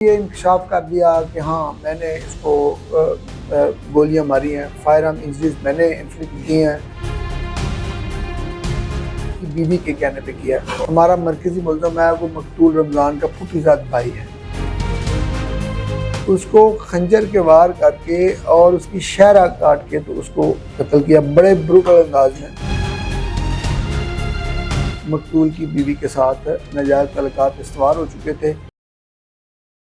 یہ انکشاف کر دیا کہ ہاں میں نے اس کو گولیاں ماری ہیں، فائر آرم انجریز میں نے انفلکٹ کی ہیں، بیوی کے کہنے پہ کیا ہے۔ ہمارا مرکزی ملزم ہے وہ مقتول رمضان کا پھوپھی زاد بھائی ہے۔ اس کو خنجر کے وار کر کے اور اس کی شہرہ کاٹ کے تو اس کو قتل کیا بڑے بروٹل انداز میں۔ مقتول کی بیوی کے ساتھ ناجائز تعلقات استوار ہو چکے تھے۔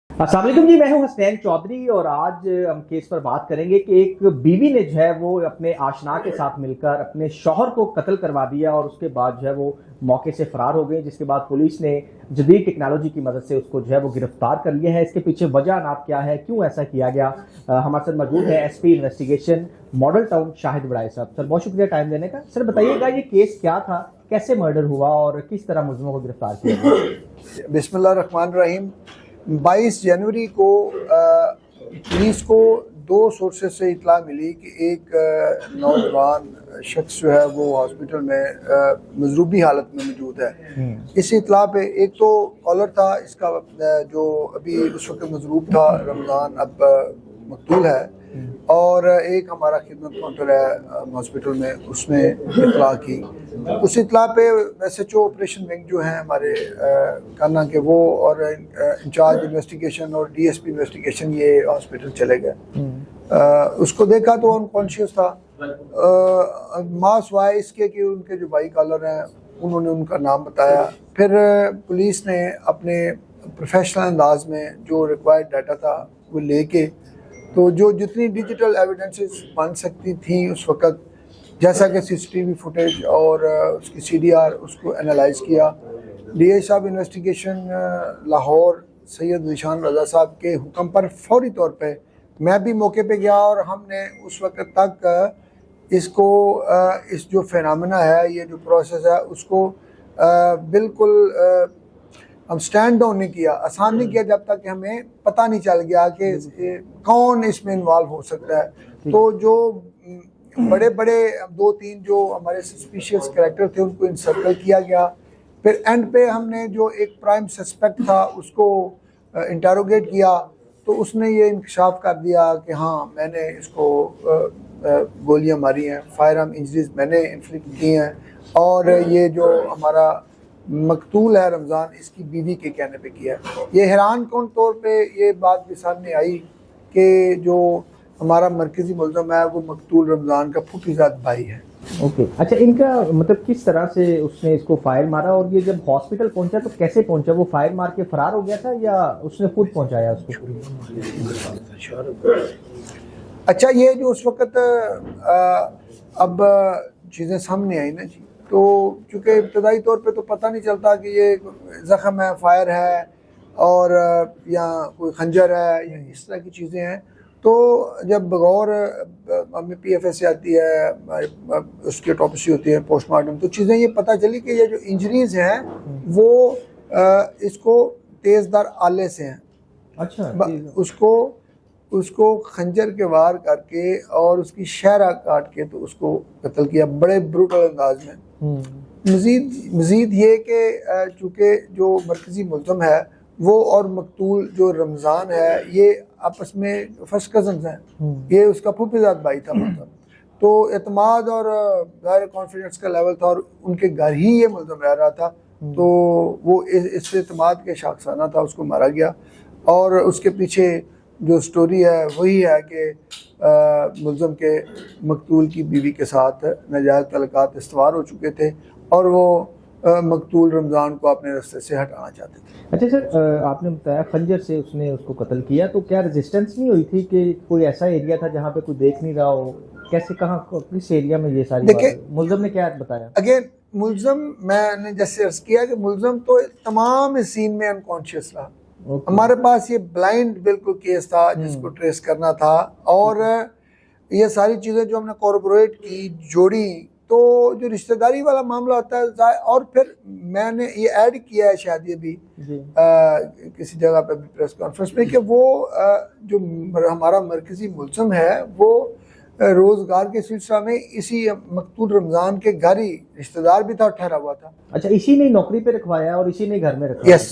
السلام علیکم جی، میں ہوں حسنین چودھری اور آج ہم کیس پر بات کریں گے کہ ایک بیوی نے جو ہے وہ اپنے آشنا کے ساتھ مل کر اپنے شوہر کو قتل کروا دیا اور اس کے بعد جو ہے وہ موقع سے فرار ہو گئے، جس کے بعد پولیس نے جدید ٹیکنالوجی کی مدد سے اس کو جو ہے وہ گرفتار کر لیا ہے۔ اس کے پیچھے وجہ نات کیا ہے، کیوں ایسا کیا گیا؟ ہمارے ساتھ موجود ہے S P investigation model town Shahid Badaye صاحب۔ سر بہت شکریہ ٹائم دینے کا۔ سر بتائیے گا یہ کیس کیا تھا، کیسے مرڈر ہوا اور کس طرح ملزموں کو گرفتار کیا گیا؟ بسم اللہ الرحمن الرحیم۔ 22 جنوری کو پولیس کو 2 سورسز سے اطلاع ملی کہ ایک نوجوان شخص جو ہے وہ ہاسپٹل میں مضروبی حالت میں موجود ہے۔ اس اطلاع پہ ایک تو کالر تھا اس کا جو ابھی اس وقت مضروب تھا، رمضان اب مقتول ہے، اور ایک ہمارا خدمت کاؤنٹر ہے ہاسپٹل میں، اس نے اطلاع کی۔ اس اطلاع پہ S H O operation wing جو ہیں ہمارے کانا کے وہ اور انچارج انویسٹیگیشن اور ڈی ایس پی انویسٹیگیشن یہ ہاسپٹل چلے گئے۔ اس کو دیکھا تو انکانشیس تھا، ماس وائے اس کے کہ ان کے جو بائی کالر ہیں انہوں نے ان کا نام بتایا۔ پھر پولیس نے اپنے پروفیشنل انداز میں جو ریکوائرڈ ڈیٹا تھا وہ لے کے تو جو جتنی ڈیجیٹل ایویڈنسز بن سکتی تھیں اس وقت، جیسا کہ سی سی ٹی وی فوٹیج اور اس کی سی ڈی آر، اس کو انالائز کیا۔ ڈی آئی صاحب انویسٹیگیشن لاہور سید ذیشان رضا صاحب کے حکم پر فوری طور پہ میں بھی موقع پہ گیا، اور ہم نے اس وقت تک اس کو اس جو فینامنا ہے، یہ جو پروسیس ہے، اس کو بالکل ہم سٹینڈ ڈاؤن نہیں کیا، آسان نہیں کیا جب تک کہ ہمیں پتہ نہیں چل گیا کہ کون اس میں انوالو ہو سکتا ہے۔ تو جو بڑے 2-3 جو ہمارے سسپیشیس کریکٹر تھے ان کو انسرکل کیا گیا۔ پھر اینڈ پہ ہم نے جو ایک پرائم سسپیکٹ تھا اس کو انٹروگیٹ کیا، تو اس نے یہ انکشاف کر دیا کہ ہاں میں نے اس کو گولیاں ماری ہیں، فائر آرم انجریز میں نے انفلکٹ کی ہیں، اور یہ جو ہمارا مقتول ہے رمضان اس کی بیوی کے کہنے پہ کیا ہے۔ یہ حیران کن طور پہ یہ بات بھی سامنے آئی کہ جو ہمارا مرکزی ملزم ہے وہ مقتول رمضان کا پھوپھی زاد بھائی ہے۔ اوکے، اچھا، ان کا مطلب کس طرح سے اس نے اس کو فائر مارا، اور یہ جب ہاسپٹل پہنچا تو کیسے پہنچا؟ وہ فائر مار کے فرار ہو گیا تھا یا اس نے خود پہنچایا اس کو؟ اچھا، یہ جو اس وقت اب چیزیں سامنے آئی نا جی، تو چونکہ ابتدائی طور پہ تو پتہ نہیں چلتا کہ یہ زخم ہے، فائر ہے، اور یا کوئی خنجر ہے یا اس طرح کی چیزیں ہیں۔ تو جب بغور ہمیں پی ایف ایس سے آتی ہے، اس کی آٹوپسی ہوتی ہے، پوسٹ مارٹم، تو چیزیں یہ پتہ چلی کہ یہ جو انجریز ہیں وہ اس کو تیز دار آلے سے ہیں۔ اچھا، اس کو خنجر کے وار کر کے اور اس کی شہرہ کاٹ کے تو اس کو قتل کیا بڑے بروٹل انداز میں۔ مزید یہ کہ چونکہ جو مرکزی ملزم ہے وہ اور مقتول جو رمضان ہے یہ آپس میں فرسٹ کزنز ہیں، یہ اس کا پھوپھی زاد بھائی تھا ملزم، تو اعتماد اور ظاہر کانفیڈنس کا لیول تھا، اور ان کے گھر ہی یہ ملزم رہ رہا تھا، تو وہ اس اعتماد کے شاخسانہ تھا، اس کو مارا گیا۔ اور اس کے پیچھے جو سٹوری ہے وہی ہے کہ ملزم کے مقتول کی بیوی کے ساتھ ناجائز تعلقات استوار ہو چکے تھے، اور وہ مقتول رمضان کو اپنے رستے سے ہٹانا چاہتے تھے۔ اچھا سر، آپ نے بتایا خنجر سے اس نے اس کو قتل کیا، تو کیا ریزسٹنس نہیں ہوئی تھی کہ کوئی ایسا ایریا تھا جہاں پہ کوئی دیکھ نہیں رہا ہو؟ کیسے، کہاں، کس ایریا میں یہ ساری باتیں ملزم نے کیا بتایا؟ اگین ملزم، میں نے جیسے عرض کیا کہ ملزم تو تمام اس سین میں انکانشیس رہا۔ ہمارے پاس یہ بلائنڈ بالکل کیس تھا جس کو ٹریس کرنا تھا، اور یہ ساری چیزیں جو ہم نے کوربوریٹ کی، جوڑی، تو جو رشتہ داری والا معاملہ ہوتا ہے، اور پھر میں نے یہ ایڈ کیا ہے شاید یہ بھی کسی جگہ پہ بھی پریس کانفرنس میں کہ وہ جو ہمارا مرکزی ملزم ہے وہ روزگار کے سلسلہ میں اسی مقتول رمضان کے گھر ہی رشتہ دار بھی تھا اور ٹھہرا ہوا تھا۔ اچھا، اسی نے نوکری پہ رکھوایا اور اسی نے گھر میں رکھوایا؟ یس،